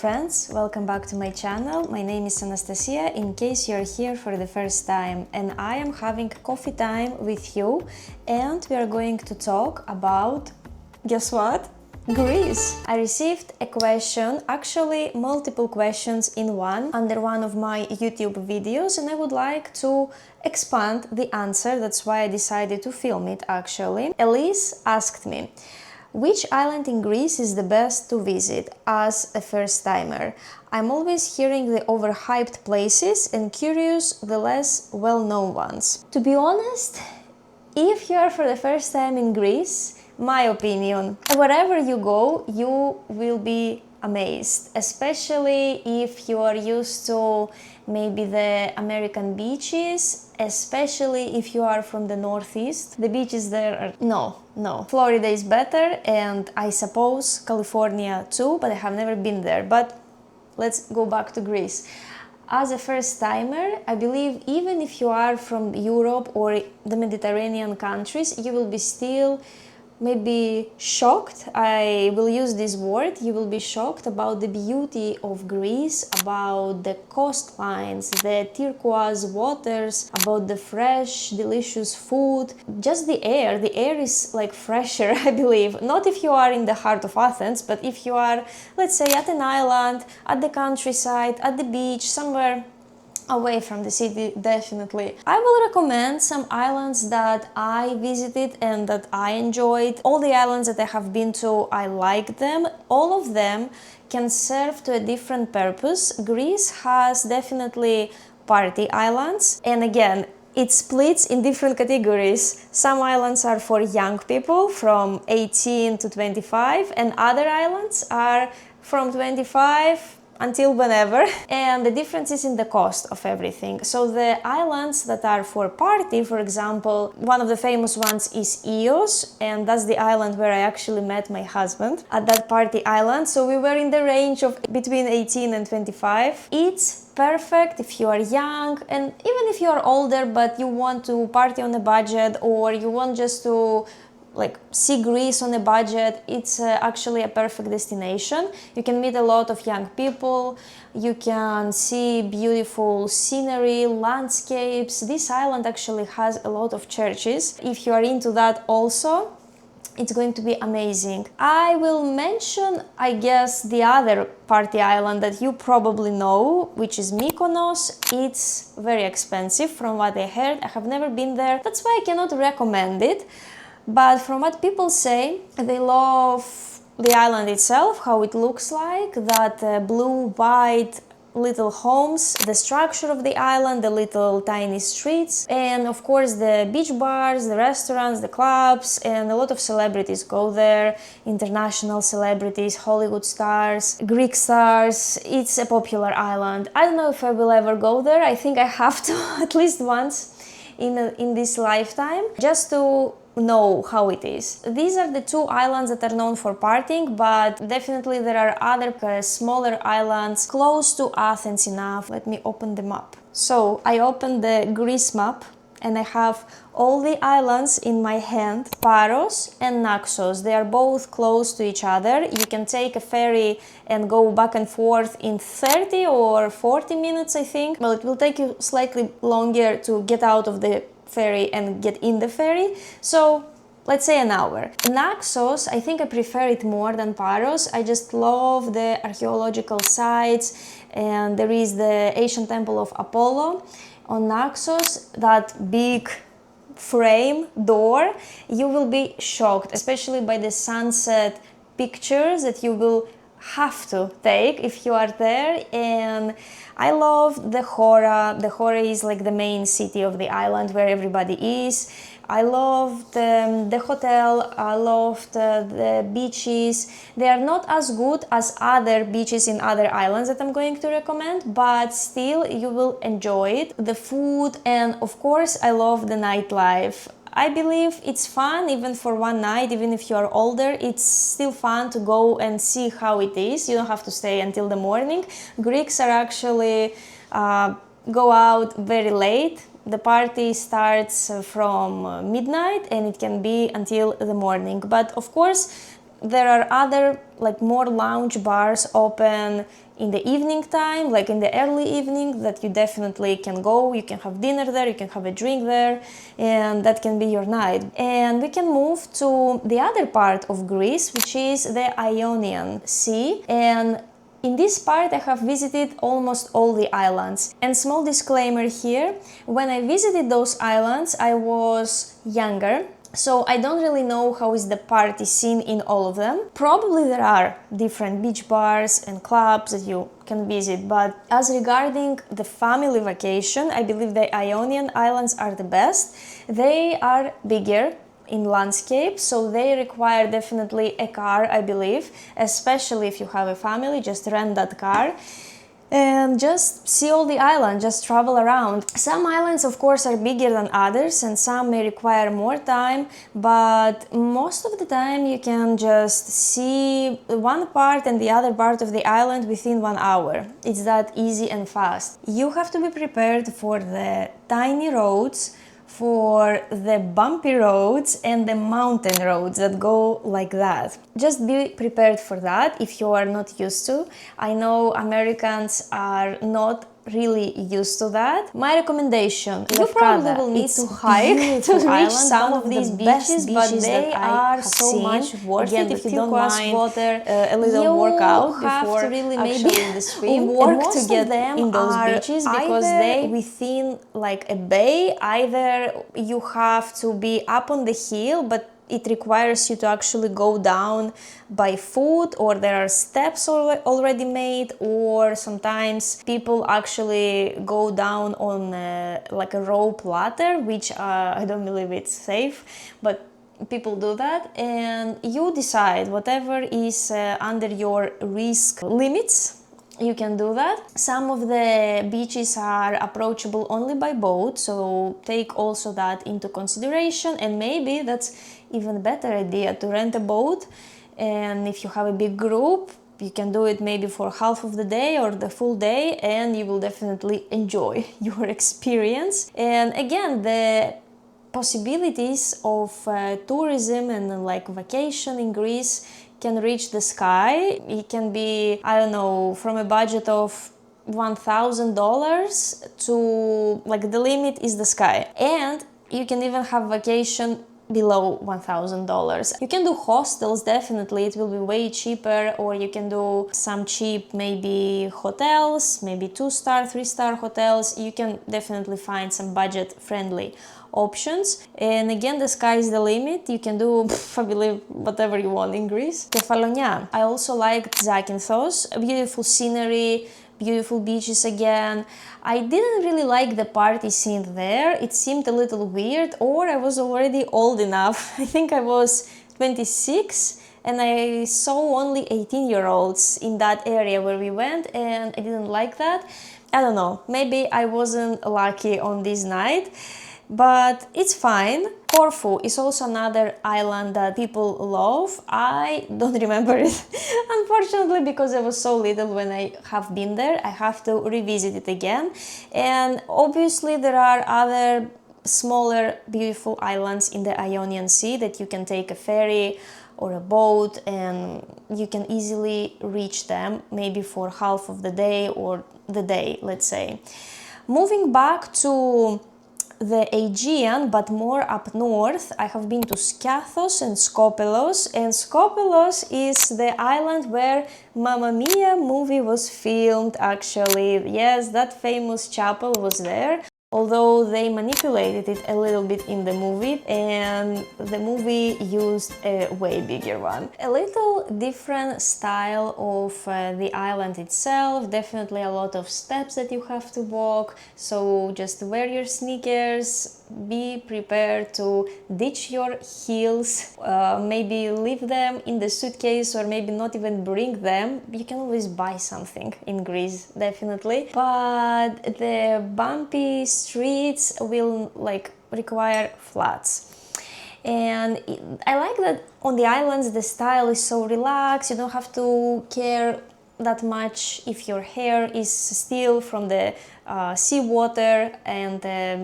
friends, welcome back to my channel. My name is Anastasia, in case you're here for the first time, and I am having coffee time with you, and we are going to talk about, guess what? Greece. I received a question, actually multiple questions in one, under one of my YouTube videos, and I would like to expand the answer. That's why I decided to film it actually. Elise asked me, which island in Greece is the best to visit as a first-timer? I'm always hearing the overhyped places and curious the less well-known ones. To be honest, if you are for the first time in Greece, my opinion, wherever you go, you will be amazed, especially if you are used to maybe the American beaches, especially if you are from the Northeast. The beaches there are... No. Florida is better, and I suppose California too, but I have never been there. But let's go back to Greece. As a first-timer, I believe even if you are from Europe or the Mediterranean countries, you will be still maybe shocked. I will use this word. You will be shocked about the beauty of Greece, about the coastlines, the turquoise waters, about the fresh, delicious food. Just the air. The air is like fresher, I believe. Not if you are in the heart of Athens, but if you are, let's say, at an island, at the countryside, at the beach, somewhere away from the city, definitely. I will recommend some islands that I visited and that I enjoyed. All the islands that I have been to, I like them. All of them can serve to a different purpose. Greece has definitely party islands, and again, it splits in different categories. Some islands are for young people from 18 to 25, and other islands are from 25 until whenever, and the difference is in the cost of everything. So the islands that are for party, for example, one of the famous ones is Chios, and that's the island where I actually met my husband, at that party island. So we were in the range of between 18 and 25. It's perfect if you are young, and even if you are older but you want to party on a budget, or you want just to see Greece on a budget. It's actually a perfect destination. You can meet a lot of young people, you can see beautiful scenery, landscapes. This island actually has a lot of churches. If you are into that also, it's going to be amazing. I will mention, I guess, the other party island that you probably know, which is Mykonos. It's very expensive from what I heard. I have never been there, that's why I cannot recommend it. But from what people say, they love the island itself, how it looks like, that blue, white little homes, the structure of the island, the little tiny streets, and of course the beach bars, the restaurants, the clubs, and a lot of celebrities go there, international celebrities, Hollywood stars, Greek stars. It's a popular island. I don't know if I will ever go there. I think I have to at least once in this lifetime, just to know how it is. These are the two islands that are known for partying, but definitely there are other smaller islands close to Athens enough. Let me open the map. So I opened the Greece map and I have all the islands in my hand. Paros and Naxos, they are both close to each other. You can take a ferry and go back and forth in 30 or 40 minutes, I think. Well, it will take you slightly longer to get out of the ferry and get in the ferry, so let's say an hour. Naxos, I think I prefer it more than Paros. I just love the archaeological sites, and there is the ancient temple of Apollo on Naxos, that big frame door. You will be shocked, especially by the sunset pictures that you will have to take if you are there. And I love the Hora. The Hora is like the main city of the island where everybody is. I love the hotel, I love the beaches. They are not as good as other beaches in other islands that I'm going to recommend, but still you will enjoy it. The food, and of course I love the nightlife. I believe it's fun even for one night, even if you are older, it's still fun to go and see how it is. You don't have to stay until the morning. Greeks are actually go out very late. The party starts from midnight and it can be until the morning. But of course, there are other more lounge bars open in the evening time, like in the early evening, that you definitely can go, you can have dinner there, you can have a drink there, and that can be your night. And we can move to the other part of Greece, which is the Ionian Sea. And in this part I have visited almost all the islands. And small disclaimer here, when I visited those islands I was younger, so I don't really know how is the party scene in all of them. Probably there are different beach bars and clubs that you can visit, but as regarding the family vacation, I believe the Ionian Islands are the best. They are bigger in landscape, so they require definitely a car, I believe, especially if you have a family. Just rent that car and just see all the island, just travel around. Some islands of course are bigger than others and some may require more time, but most of the time you can just see one part and the other part of the island within 1 hour. It's that easy and fast. You have to be prepared for the tiny roads, for the bumpy roads and the mountain roads that go like that. Just be prepared for that if you are not used to. I know Americans are not really used to that. My recommendation, you probably will need to hike to reach some of these beaches, but they are so much worth it if you don't mind water, a little workout before to really maybe the swim. Work to get in those beaches because they within like a bay. Either you have to be up on the hill, but it requires you to actually go down by foot, or there are steps already made, or sometimes people actually go down on like a rope ladder, which I don't believe it's safe, but people do that, and you decide whatever is under your risk limits. You can do that. Some of the beaches are approachable only by boat, so take also that into consideration, and maybe that's even better idea to rent a boat. And if you have a big group, you can do it maybe for half of the day or the full day, and you will definitely enjoy your experience. And again, the possibilities of tourism and like vacation in Greece can reach the sky. It can be, I don't know, from a budget of $1,000 to like the limit is the sky. And you can even have vacation below $1,000. You can do hostels, definitely, it will be way cheaper, or you can do some cheap maybe hotels, maybe 2-star, 3-star hotels. You can definitely find some budget friendly options. And again, the sky is the limit. You can do, I believe, whatever you want in Greece. Kefalonia. I also liked Zakynthos, beautiful scenery, beautiful beaches again. I didn't really like the party scene there. It seemed a little weird, or I was already old enough. I think I was 26 and I saw only 18-year-olds in that area where we went, and I didn't like that. I don't know, maybe I wasn't lucky on this night, but it's fine. Corfu is also another island that people love. I don't remember it, unfortunately, because I was so little when I have been there. I have to revisit it again. And obviously there are other smaller beautiful islands in the Ionian Sea that you can take a ferry or a boat and you can easily reach them, maybe for half of the day or the day, let's say. Moving back to the Aegean, but more up north, I have been to Skiathos and Skopelos, and Skopelos is the island where Mamma Mia movie was filmed, actually. Yes, that famous chapel was there, although they manipulated it a little bit in the movie, and the movie used a way bigger one. A little different style of the island itself, definitely a lot of steps that you have to walk, so just wear your sneakers, be prepared to ditch your heels, maybe leave them in the suitcase or maybe not even bring them. You can always buy something in Greece, definitely, but the bumpy streets will like require flats. And I like that on the islands the style is so relaxed. You don't have to care that much if your hair is still from the seawater, and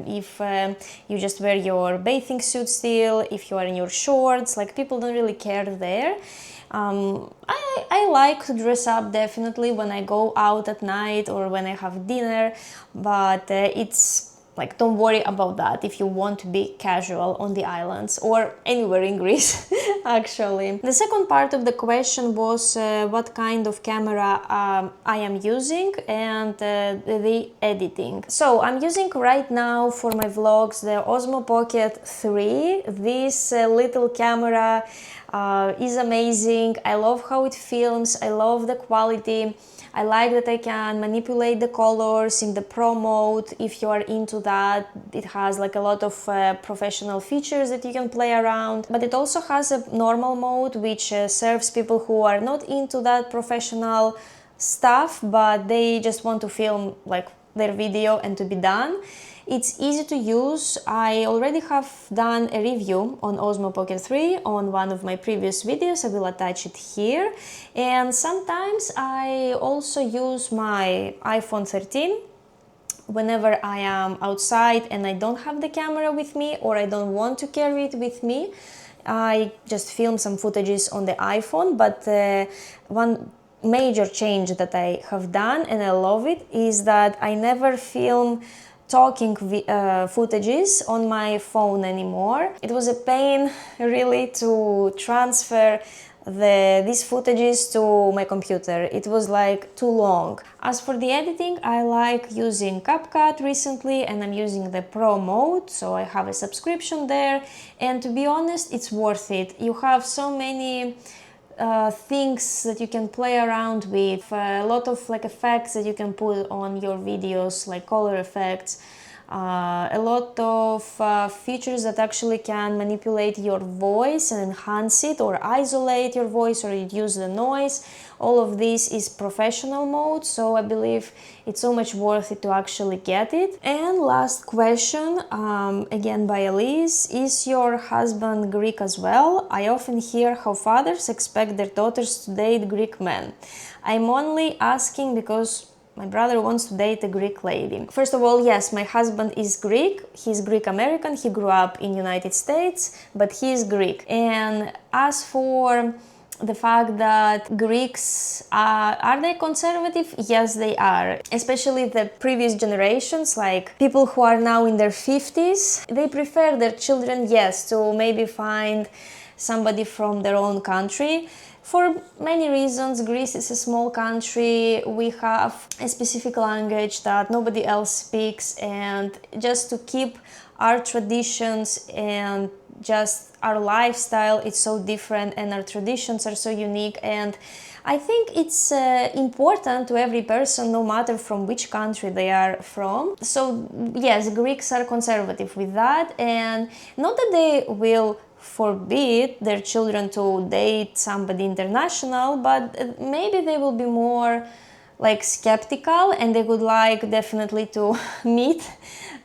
if you just wear your bathing suit still, if you are in your shorts, like people don't really care there. I like to dress up definitely when I go out at night or when I have dinner, but it's like, don't worry about that if you want to be casual on the islands or anywhere in Greece, actually. The second part of the question was what kind of camera I am using and the editing. So I'm using right now for my vlogs the Osmo Pocket 3. This little camera is amazing. I love how it films, I love the quality. I like that I can manipulate the colors in the Pro mode. If you are into that, it has like a lot of professional features that you can play around. But it also has a normal mode, which serves people who are not into that professional stuff, but they just want to film like their video and to be done. It's easy to use. I already have done a review on Osmo Pocket 3 on one of my previous videos. I will attach it here. And sometimes I also use my iPhone 13 whenever I am outside and I don't have the camera with me or I don't want to carry it with me. I just film some footages on the iPhone, but one major change that I have done, and I love it, is that I never film talking footages on my phone anymore. It was a pain really to transfer these footages to my computer. It was like too long. As for the editing, I like using CapCut recently and I'm using the Pro mode, so I have a subscription there, and to be honest, it's worth it. You have so many things that you can play around with, a lot of like effects that you can put on your videos, like color effects, a lot of features that actually can manipulate your voice and enhance it or isolate your voice or reduce the noise. All of this is professional mode, so I believe it's so much worth it to actually get it. And last question, again by Elise: is your husband Greek as well? I often hear how fathers expect their daughters to date Greek men. I'm only asking because my brother wants to date a Greek lady. First of all, yes, my husband is Greek. He's Greek American. He grew up in United States, but he is Greek. And as for the fact that Greeks are they conservative? Yes, they are. Especially the previous generations, like people who are now in their 50s, they prefer their children, yes, to maybe find somebody from their own country. For many reasons. Greece is a small country, we have a specific language that nobody else speaks, and just to keep our traditions and just our lifestyle, it's so different and our traditions are so unique, and I think it's important to every person, no matter from which country they are from. So yes, Greeks are conservative with that, and not that they will forbid their children to date somebody international, but maybe they will be more like skeptical and they would like definitely to meet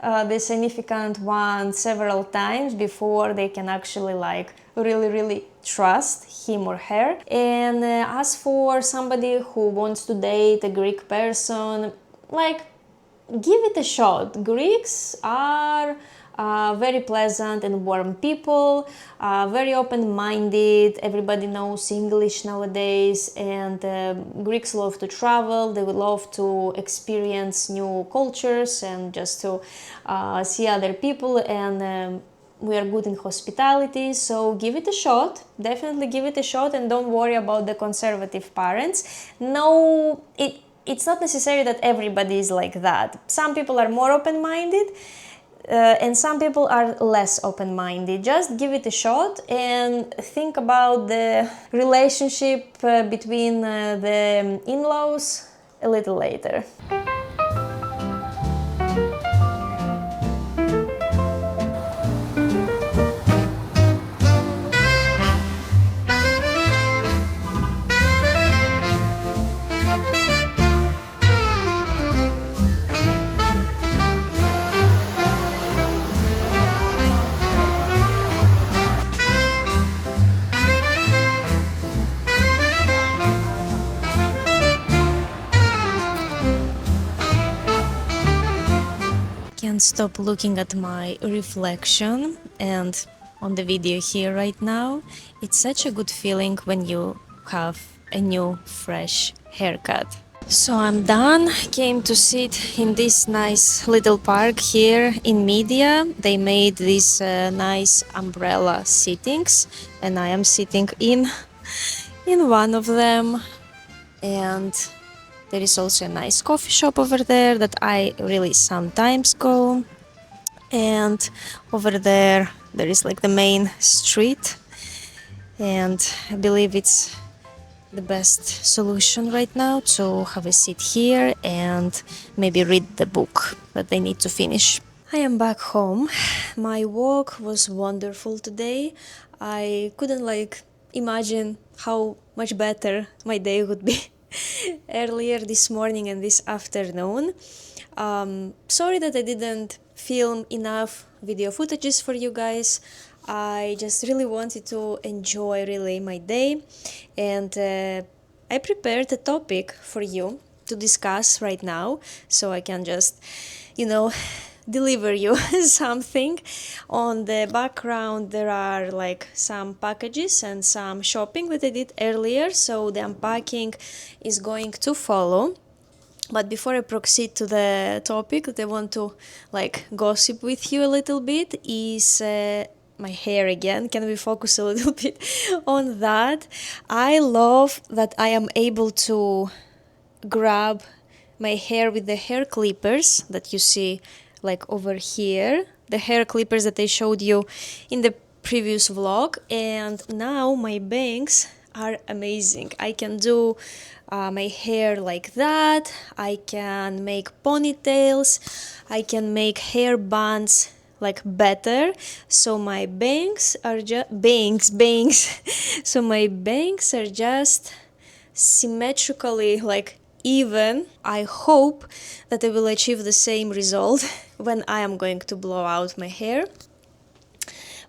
the significant one several times before they can actually like really trust him or her. And as for somebody who wants to date a Greek person, like, give it a shot. Greeks are very pleasant and warm people, very open-minded. Everybody knows English nowadays, and Greeks love to travel. They would love to experience new cultures and just to see other people, and we are good in hospitality, so give it a shot. Definitely give it a shot, and don't worry about the conservative parents. No, it's not necessary that everybody is like that. Some people are more open-minded, and some people are less open-minded. Just give it a shot and think about the relationship between the in-laws a little later. Can't stop looking at my reflection and on the video here right now. It's such a good feeling when you have a new fresh haircut. So I'm done, came to sit in this nice little park here in Media. They made these nice umbrella sittings and I am sitting in one of them, and there is also a nice coffee shop over there that I really sometimes go, and over there is like the main street, and I believe it's the best solution right now to have a seat here and maybe read the book that they need to finish. I am back home. My walk was wonderful today. I couldn't imagine how much better my day would be earlier this morning and this afternoon. Sorry that I didn't film enough video footages for you guys. I just really wanted to enjoy really my day, and I prepared a topic for you to discuss right now, so I can just, deliver you something. On the background there are some packages and some shopping that I did earlier, so the unpacking is going to follow. But before I proceed to the topic that I want to gossip with you a little bit is my hair again. Can we focus a little bit on that? I love that I am able to grab my hair with the hair clippers that you see over here, the hair clippers that I showed you in the previous vlog, and now my bangs are amazing. I can do my hair like that, I can make ponytails, I can make hair bands better, so my bangs are just bangs so my bangs are just symmetrically even. I hope that I will achieve the same result when I am going to blow out my hair.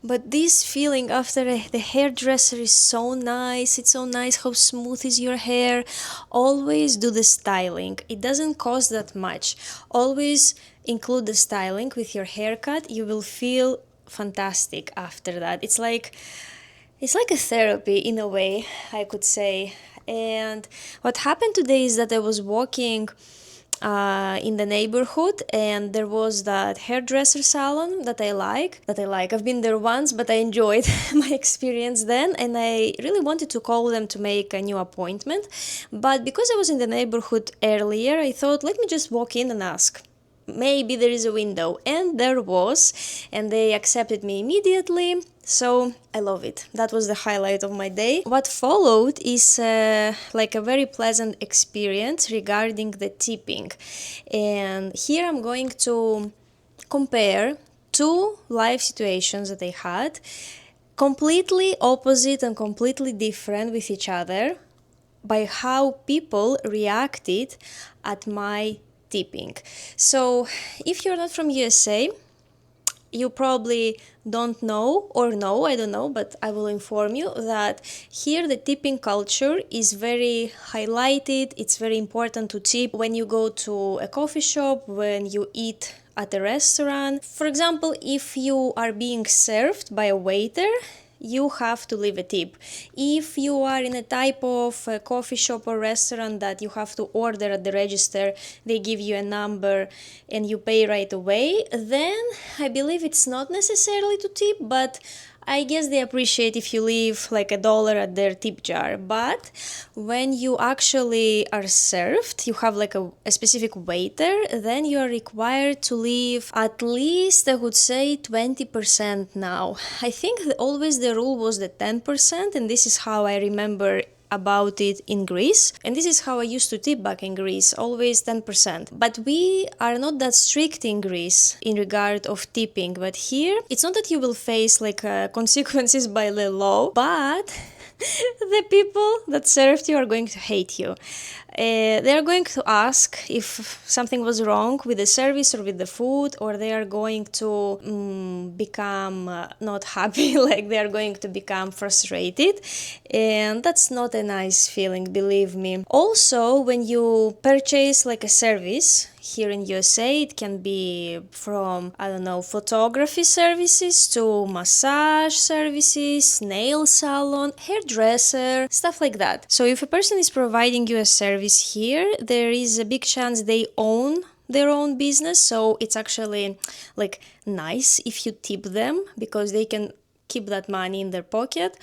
But this feeling after the hairdresser is so nice. It's so nice how smooth is your hair. Always do the styling. It doesn't cost that much. Always include the styling with your haircut. You will feel fantastic after that. It's like a therapy in a way, I could say. And what happened today is that I was walking in the neighborhood, and there was that hairdresser salon that I like. I've been there once, but I enjoyed my experience then, and I really wanted to call them to make a new appointment. But because I was in the neighborhood earlier, I thought, let me just walk in and ask. Maybe there is a window, and there was, and they accepted me immediately. So I love it. That was the highlight of my day. What followed is a very pleasant experience regarding the tipping. And here I'm going to compare two life situations that I had, completely opposite and completely different with each other, by how people reacted at my tipping. So if you're not from USA, you probably don't know, or know, I don't know, but I will inform you that here the tipping culture is very highlighted. It's very important to tip when you go to a coffee shop, when you eat at a restaurant. For example, if you are being served by a waiter, you have to leave a tip. If you are in a type of coffee shop or restaurant that you have to order at the register, they give you a number and you pay right away, then I believe it's not necessarily to tip, but I guess they appreciate if you leave $1 at their tip jar. But when you actually are served, you have a specific waiter, then you are required to leave at least, I would say, 20% now. I think always the rule was the 10%, and this is how I remember about it in Greece, and this is how I used to tip back in Greece, always 10%. But we are not that strict in Greece in regard of tipping. But here it's not that you will face consequences by the law, but the people that served you are going to hate you. They are going to ask if something was wrong with the service or with the food, or they are going to become not happy, they are going to become frustrated, and that's not a nice feeling, believe me. Also, when you purchase a service here in USA. It can be from, I don't know, photography services to massage services, nail salon, hairdresser, stuff like that. So if a person is providing you a service here, there is a big chance they own their own business, so it's actually like nice if you tip them because they can keep that money in their pocket.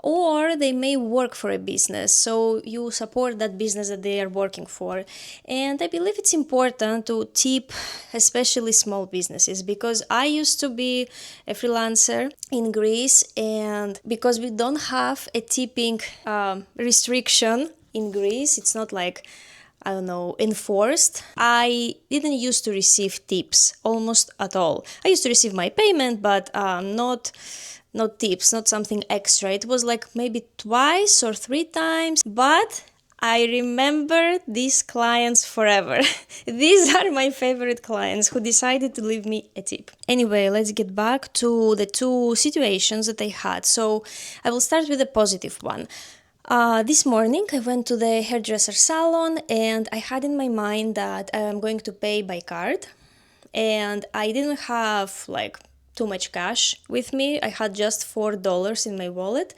Or they may work for a business, so you support that business that they are working for. And I believe it's important to tip especially small businesses, because I used to be a freelancer in Greece, and because we don't have a tipping restriction in Greece, it's not like, I don't know, enforced. I didn't used to receive tips almost at all. I used to receive my payment, but not tips, not something extra. It was like maybe twice or 3 times, but I remember these clients forever. These are my favorite clients who decided to leave me a tip. Anyway, let's get back to the 2 situations that I had. So I will start with the positive one. This morning I went to the hairdresser salon, and I had in my mind that I'm going to pay by card, and I didn't have like too much cash with me. I had just $4 in my wallet,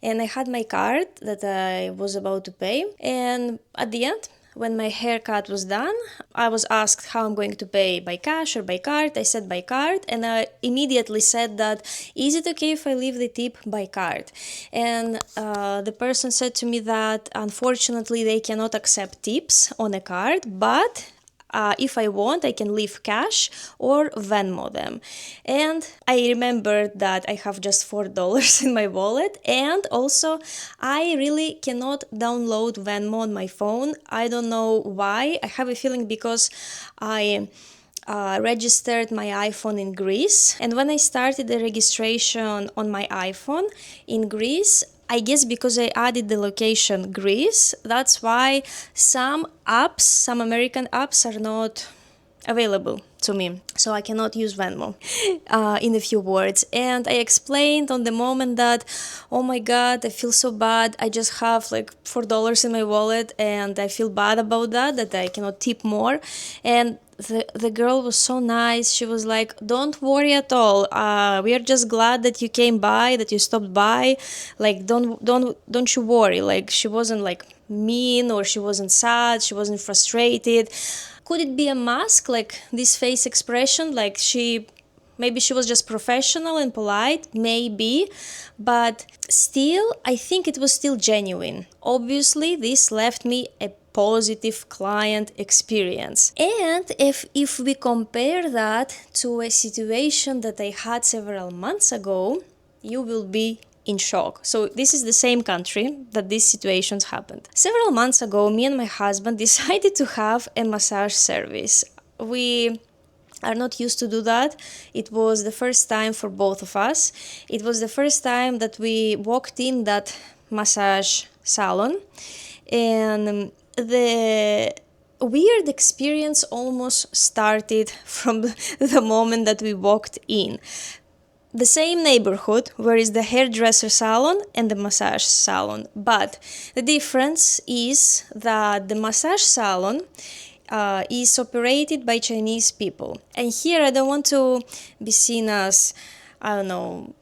and I had my card that I was about to pay. And at the end, when my haircut was done, I was asked how I'm going to pay, by cash or by card. I said by card, and I immediately said that, is it okay if I leave the tip by card? And the person said to me that unfortunately they cannot accept tips on a card, but if I want, I can leave cash or Venmo them. And I remembered that I have just $4 in my wallet, and also I really cannot download Venmo on my phone. I don't know why. I have a feeling because I registered my iPhone in Greece, and when I started the registration on my iPhone in Greece, I guess because I added the location Greece, that's why some American apps are not available to me. So I cannot use Venmo in a few words. And I explained on the moment that, oh my God, I feel so bad. I just have like $4 in my wallet, and I feel bad about that I cannot tip more. And the girl was so nice. She was like, don't worry at all. We are just glad that you came by, that you stopped by. Like, don't you worry. Like, she wasn't like mean, or she wasn't sad. She wasn't frustrated. Could it be a mask? Like this face expression, like maybe she was just professional and polite, maybe, but still, I think it was still genuine. Obviously, this left me a positive client experience. And if we compare that to a situation that I had several months ago, you will be in shock. So this is the same country that these situations happened. Several months ago, me and my husband decided to have a massage service. We are not used to do that. It was the first time for both of us. It was the first time that we walked in that massage salon, and the weird experience almost started from the moment that we walked in. The same neighborhood, where is the hairdresser salon and the massage salon, but the difference is that the massage salon is operated by Chinese people. And here I don't want to be seen as, I don't know,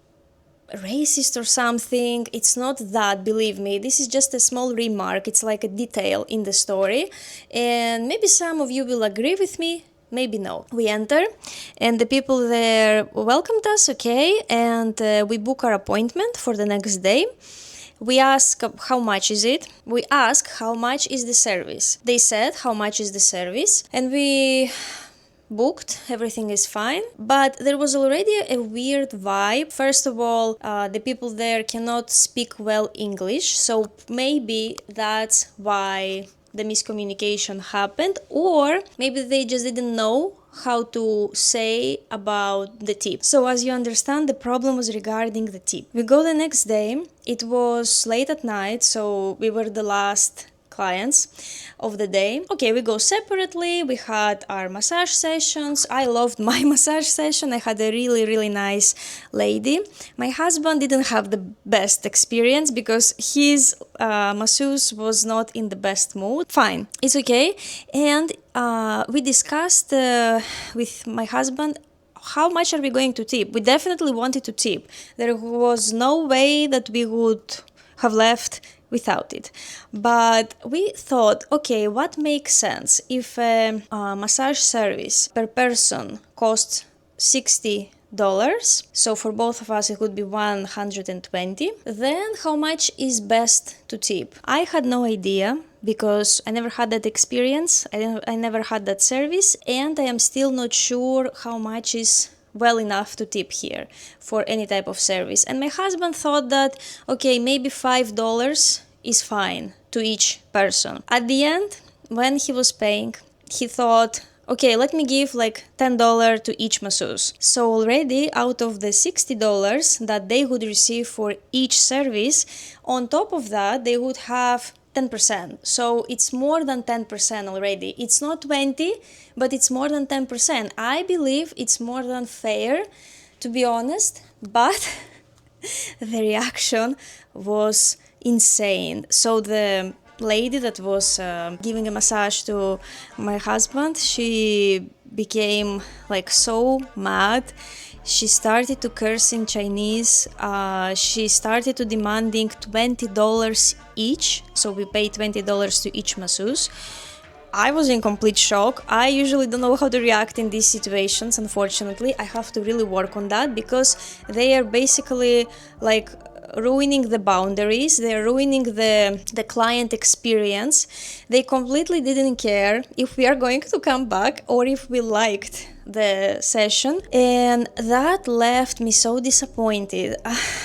racist or something. It's not that, believe me. This is just a small remark. It's like a detail in the story, and maybe some of you will agree with me, maybe no. We enter, and the people there welcomed us, okay, and we book our appointment for the next day. We ask how much is it. We ask how much is the service. They said how much is the service, and we booked, everything is fine, but there was already a weird vibe. First of all, the people there cannot speak well English, so maybe that's why the miscommunication happened, or maybe they just didn't know how to say about the tip. So as you understand, the problem was regarding the tip. We go the next day. It was late at night, so we were the last clients of the day. Okay, we go separately. We had our massage sessions. I loved my massage session. I had a really nice lady. My husband didn't have the best experience because his masseuse was not in the best mood. Fine, it's okay. And we discussed with my husband how much are we going to tip. We definitely wanted to tip. There was no way that we would have left without it. But we thought, okay, what makes sense? If a massage service per person costs $60, so for both of us it would be 120, then how much is best to tip? I had no idea because I never had that experience, I never had that service, and I am still not sure how much is well enough to tip here for any type of service. And my husband thought that, okay, maybe $5 is fine to each person. At the end, when he was paying, he thought, okay, let me give like $10 to each masseuse. So already out of the $60 that they would receive for each service, on top of that, they would have 10%. So it's more than 10% already. It's not 20, but it's more than 10%. I believe it's more than fair, to be honest, but the reaction was insane. So the lady that was giving a massage to my husband, she became like so mad. She started to curse in Chinese. She started to demanding $20 each. So we pay $20 to each masseuse. I was in complete shock. I usually don't know how to react in these situations, unfortunately. I have to really work on that because they are basically like ruining the boundaries, they're ruining the client experience. They completely didn't care if we are going to come back or if we liked the session, and that left me so disappointed.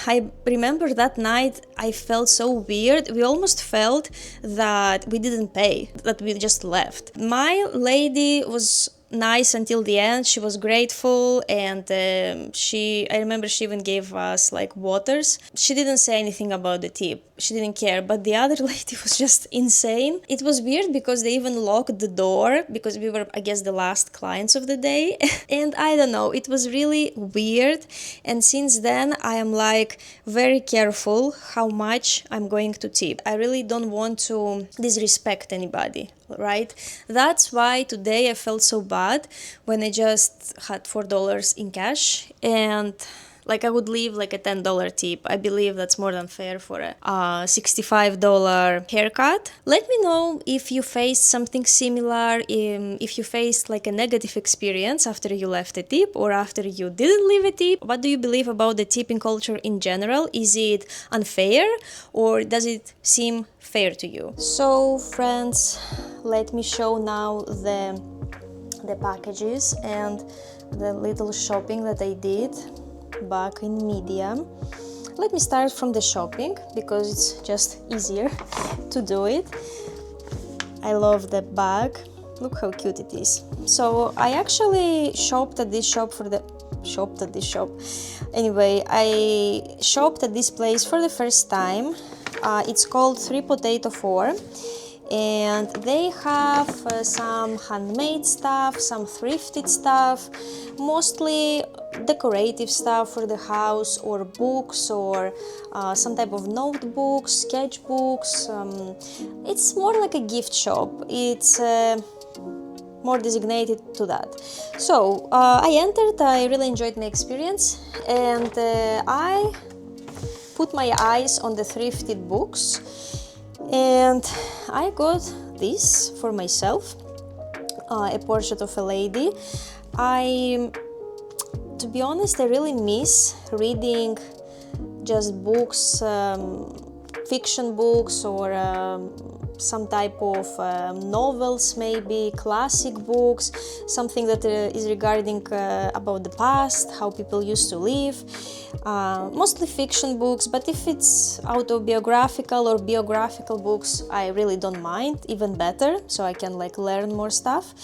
I remember that night I felt so weird. We almost felt that we didn't pay, that we just left. My lady was nice until the end. She was grateful, and I remember she even gave us like waters. She didn't say anything about the tip. She didn't care, but the other lady was just insane. It was weird because they even locked the door because we were, I guess, the last clients of the day. And I don't know, it was really weird. And since then I am like very careful how much I'm going to tip. I really don't want to disrespect anybody, right? That's why today I felt so bad when I just had $4 in cash, and like I would leave like a $10 tip. I believe that's more than fair for a $65 haircut. Let me know if you faced something similar, if you faced like a negative experience after you left a tip or after you didn't leave a tip. What do you believe about the tipping culture in general? Is it unfair or does it seem fair to you? So friends, let me show now the packages and the little shopping that I did back in media. Let me start from the shopping because it's just easier to do it. I love the bag. Look how cute it is. So I actually shopped at this shop Anyway, I shopped at this place for the first time. It's called 3 Potato 4. And they have some handmade stuff, some thrifted stuff, mostly decorative stuff for the house, or books, or some type of notebooks, sketchbooks. It's more like a gift shop. It's more designated to that. So I entered, I really enjoyed my experience, and I put my eyes on the thrifted books. And I got this for myself, a portrait of a lady. To be honest, I really miss reading just books, fiction books, or some type of novels, maybe classic books, something that is regarding about the past, how people used to live. Mostly fiction books, but if it's autobiographical or biographical books, I really don't mind, even better, so I can like learn more stuff.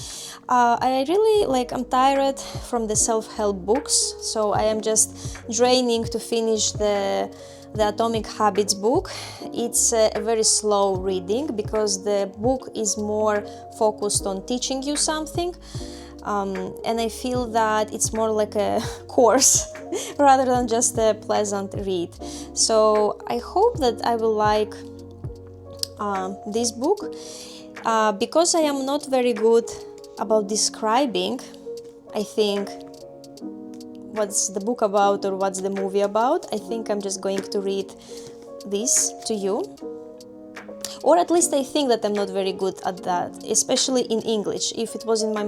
I really I'm tired from the self-help books, so I am just draining to finish the the Atomic Habits book. It's a very slow reading because the book is more focused on teaching you something, and I feel that it's more like a course rather than just a pleasant read. So I hope that I will like this book. Because I am not very good about describing, I think, what's the book about or what's the movie about, I think I'm just going to read this to you. Or at least I think that I'm not very good at that, especially in English. If it was in my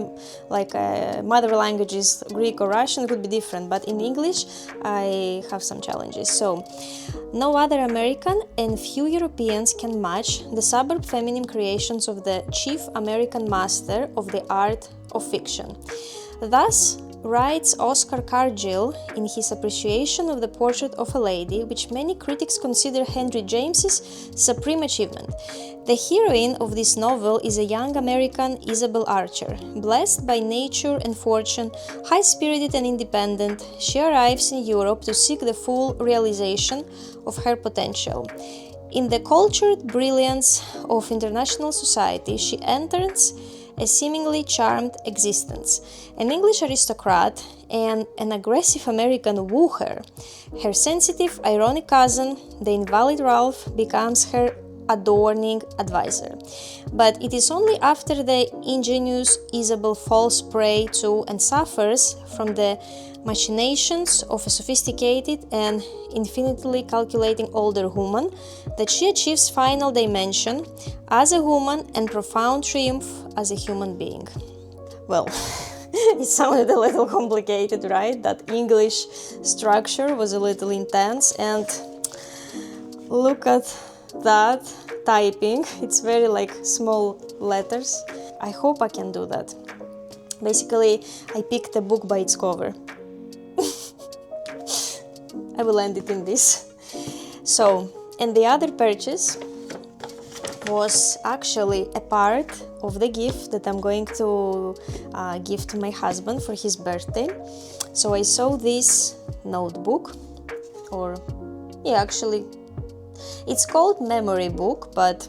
mother languages, Greek or Russian, it would be different. But in English, I have some challenges. So, no other American and few Europeans can match the suburb feminine creations of the chief American master of the art of fiction. Thus, writes Oscar Cargill in his appreciation of the Portrait of a Lady, which many critics consider Henry James's supreme achievement. The heroine of this novel is a young American Isabel Archer. Blessed by nature and fortune, high-spirited and independent, she arrives in Europe to seek the full realization of her potential. In the cultured brilliance of international society, she enters a seemingly charmed existence. An English aristocrat and an aggressive American woo her. Her sensitive, ironic cousin, the invalid Ralph, becomes her adorning advisor. But it is only after the ingenuous Isabel falls prey to and suffers from the machinations of a sophisticated and infinitely calculating older woman that she achieves final dimension as a woman and profound triumph as a human being. Well, it sounded a little complicated, right? That English structure was a little intense, and look at that typing. It's very like small letters. I hope I can do that. Basically, I picked a book by its cover. I will end it in this. So, and the other purchase was actually a part of the gift that I'm going to give to my husband for his birthday. So I saw this notebook, or yeah, actually it's called memory book, but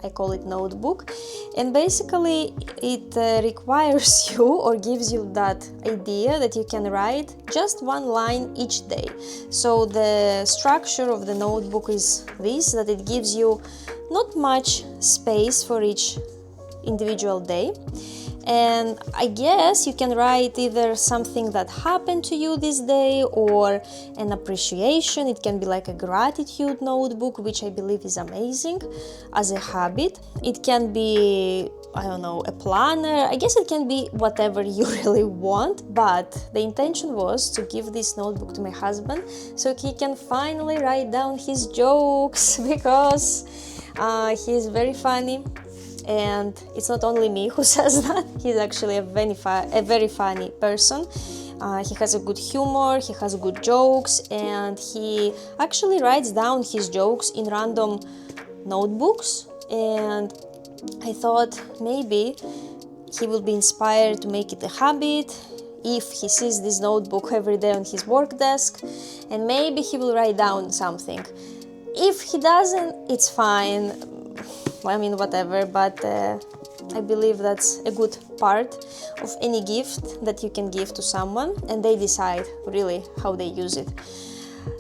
I call it notebook, and basically it requires you or gives you that idea that you can write just one line each day. So the structure of the notebook is this, that it gives you not much space for each individual day, and I guess you can write either something that happened to you this day or an appreciation. It can be like a gratitude notebook, which I believe is amazing as a habit. It can be, I don't know, a planner. I guess it can be whatever you really want, but the intention was to give this notebook to my husband so he can finally write down his jokes, because he's very funny. And it's not only me who says that, he's actually a very funny person. He has a good humor, he has good jokes, and he actually writes down his jokes in random notebooks. And I thought maybe he will be inspired to make it a habit if he sees this notebook every day on his work desk, and maybe he will write down something. If he doesn't, it's fine. I mean, whatever, but I believe that's a good part of any gift that you can give to someone, and they decide really how they use it.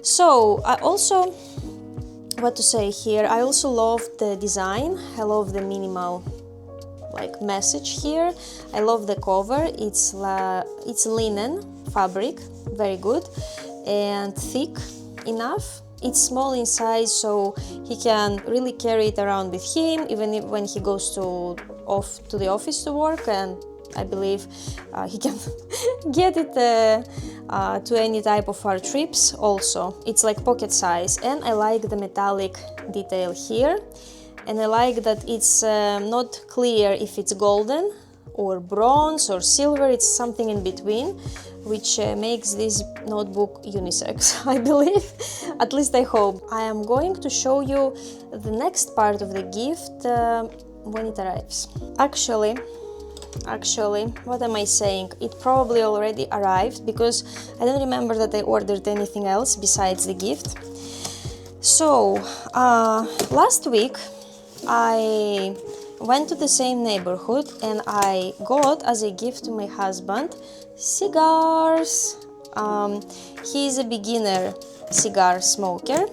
So I also, what to say here, I also love the design. I love the minimal like message here. I love the cover. It's linen fabric, very good, and thick enough. It's small in size, so he can really carry it around with him, even when he goes off to the office to work, and I believe he can get it to any type of our trips also. It's like pocket size, and I like the metallic detail here, and I like that it's not clear if it's golden or bronze or silver. It's something in between, which makes this notebook unisex, I believe. At least I hope. I am going to show you the next part of the gift when it arrives. Actually, what am I saying? It probably already arrived, because I don't remember that I ordered anything else besides the gift. So, last week I went to the same neighborhood and I got as a gift to my husband cigars. He's a beginner cigar smoker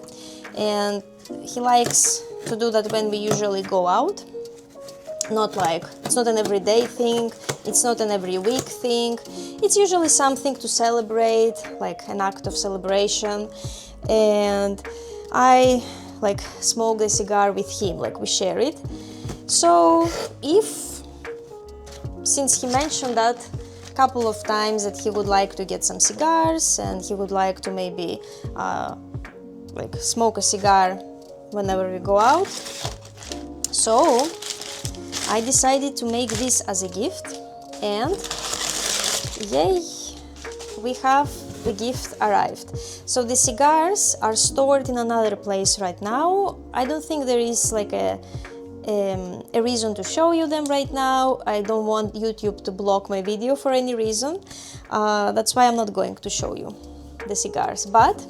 and he likes to do that when we usually go out. It's not an everyday thing, it's not an every week thing, it's usually something to celebrate, like an act of celebration. And I smoke the cigar with him, like we share it. So since he mentioned that a couple of times that he would like to get some cigars and he would like to maybe smoke a cigar whenever we go out, so I decided to make this as a gift, and yay, the gift arrived. So the cigars are stored in another place right now. I don't think there is a reason to show you them right now. I don't want YouTube to block my video for any reason. That's why I'm not going to show you the cigars, but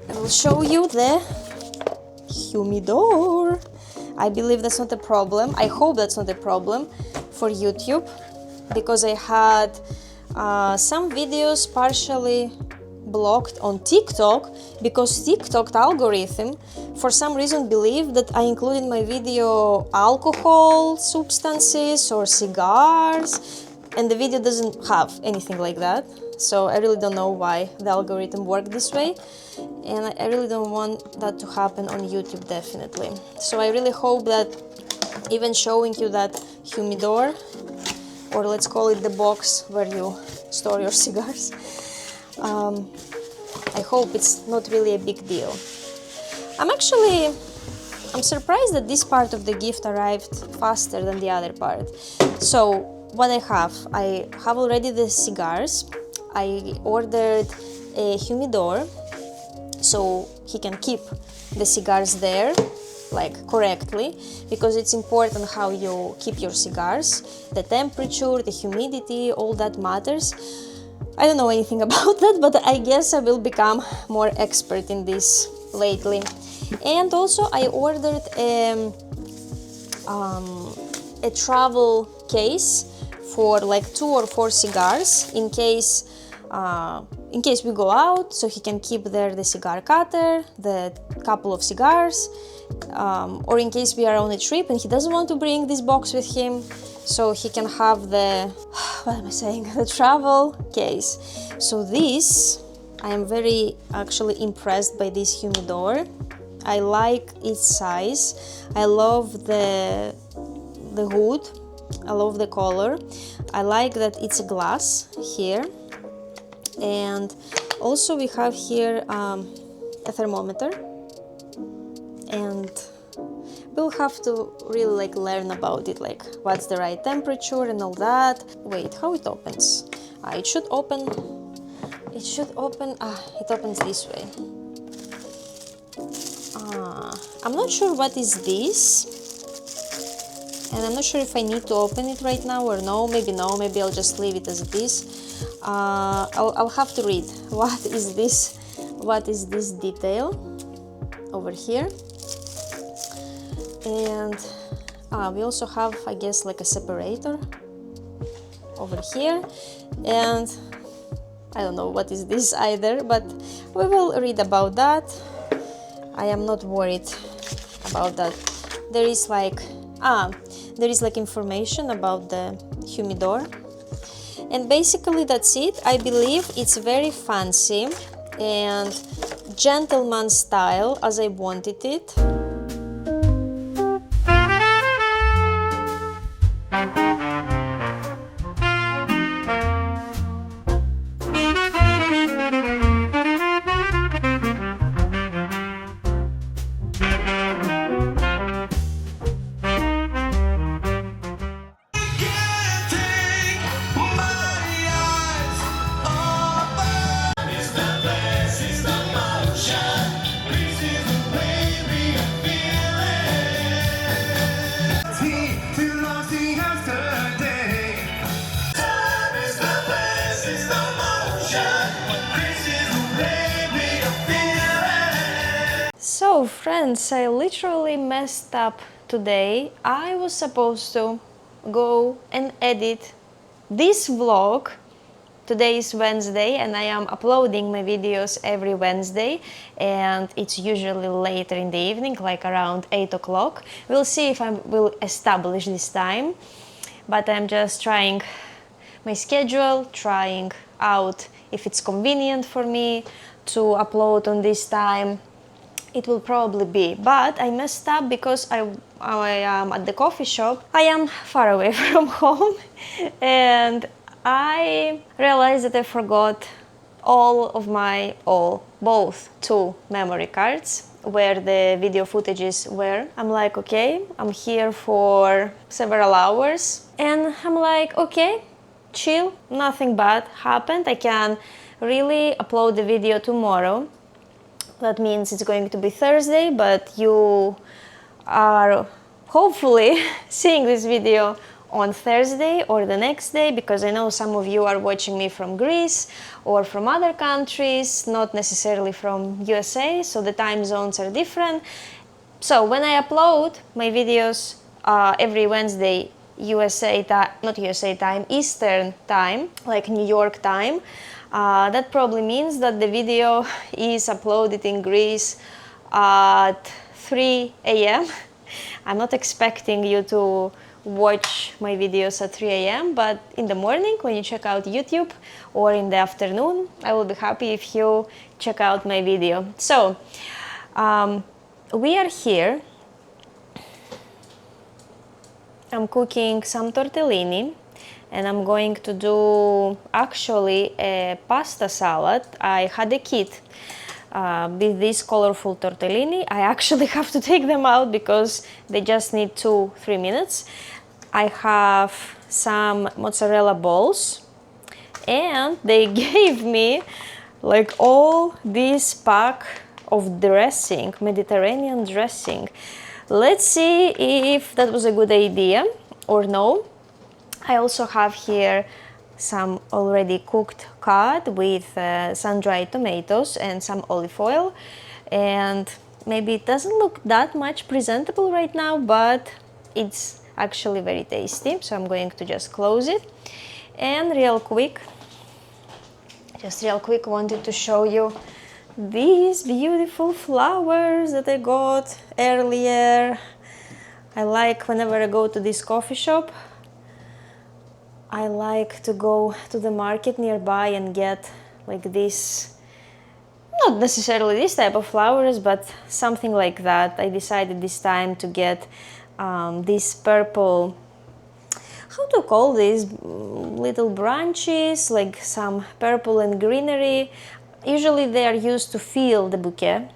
I will show you the humidor. I believe that's not a problem. I hope that's not a problem for YouTube, because I had some videos partially blocked on TikTok because TikTok algorithm for some reason believed that I include in my video alcohol substances or cigars, and the video doesn't have anything like that. So I really don't know why the algorithm worked this way, and I really don't want that to happen on YouTube, definitely. So I really hope that even showing you that humidor, or let's call it the box where you store your cigars, I hope it's not really a big deal. I'm surprised that this part of the gift arrived faster than the other part. So what I have already the cigars. I ordered a humidor so he can keep the cigars there correctly, because it's important how you keep your cigars. The temperature, the humidity, all that matters. I don't know anything about that, but I guess I will become more expert in this lately. And also I ordered a travel case for 2 or 4 cigars in case we go out, so he can keep there the cigar cutter, the couple of cigars, or in case we are on a trip and he doesn't want to bring this box with him, so he can have the the travel case. So this, I am very actually impressed by this humidor. I like its size, I love the hood, I love the color, I like that it's a glass here. And also we have here a thermometer, and we'll have to really learn about it, what's the right temperature and all that. Wait, how it opens? It opens this way. I'm not sure what is this, and I'm not sure if I need to open it right now or no, maybe I'll just leave it as it is. I'll have to read what is this detail over here. And we also have, I guess, a separator over here, and I don't know what is this either, but we will read about that. I am not worried about that. There is information about the humidor. And basically that's it. I believe it's very fancy and gentleman style as I wanted it. So friends, I literally messed up today. I was supposed to go and edit this vlog. Today is Wednesday and I am uploading my videos every Wednesday, and it's usually later in the evening, like around 8 o'clock. We'll see if I will establish this time, but I'm just trying my schedule, trying out if it's convenient for me to upload on this time. It will probably be, but I messed up because I am at the coffee shop. I am far away from home and I realized that I forgot both two memory cards where the video footages were. I'm like, okay, I'm here for several hours and I'm like, okay, chill, nothing bad happened. I can really upload the video tomorrow. That means it's going to be Thursday, but you are hopefully seeing this video on Thursday or the next day, because I know some of you are watching me from Greece or from other countries, not necessarily from USA, so the time zones are different. So when I upload my videos every Wednesday, Eastern time, like New York time, that probably means that the video is uploaded in Greece at 3 a.m. I'm not expecting you to watch my videos at 3 a.m. but in the morning when you check out YouTube, or in the afternoon, I will be happy if you check out my video. So we are here. I'm cooking some tortellini and I'm going to do actually a pasta salad. I had a kit with these colorful tortellini. I actually have to take them out because they just need 2-3 minutes. I have some mozzarella balls and they gave me like all this pack of dressing, Mediterranean dressing. Let's see if that was a good idea or no. I also have here some already cooked cod with sun-dried tomatoes and some olive oil, and maybe it doesn't look that much presentable right now, but it's actually very tasty. So I'm going to just close it, and real quick wanted to show you these beautiful flowers that I got earlier. I like, whenever I go to this coffee shop, I like to go to the market nearby and get like this, not necessarily this type of flowers, but something like that. I decided this time to get these purple, how to call these, little branches, like some purple and greenery. Usually they are used to fill the bouquet.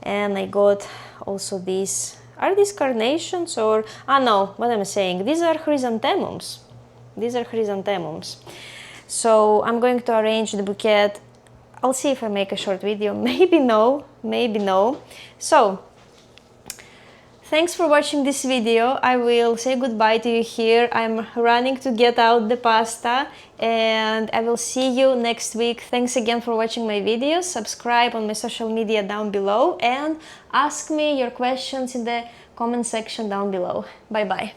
And I got also these, are these carnations or, no, what am I saying? These are chrysanthemums. These are chrysanthemums. So I'm going to arrange the bouquet. I'll see if I make a short video. Maybe no, maybe no. So thanks for watching this video. I will say goodbye to you here. I'm running to get out the pasta and I will see you next week. Thanks again for watching my videos. Subscribe on my social media down below and ask me your questions in the comment section down below. Bye bye.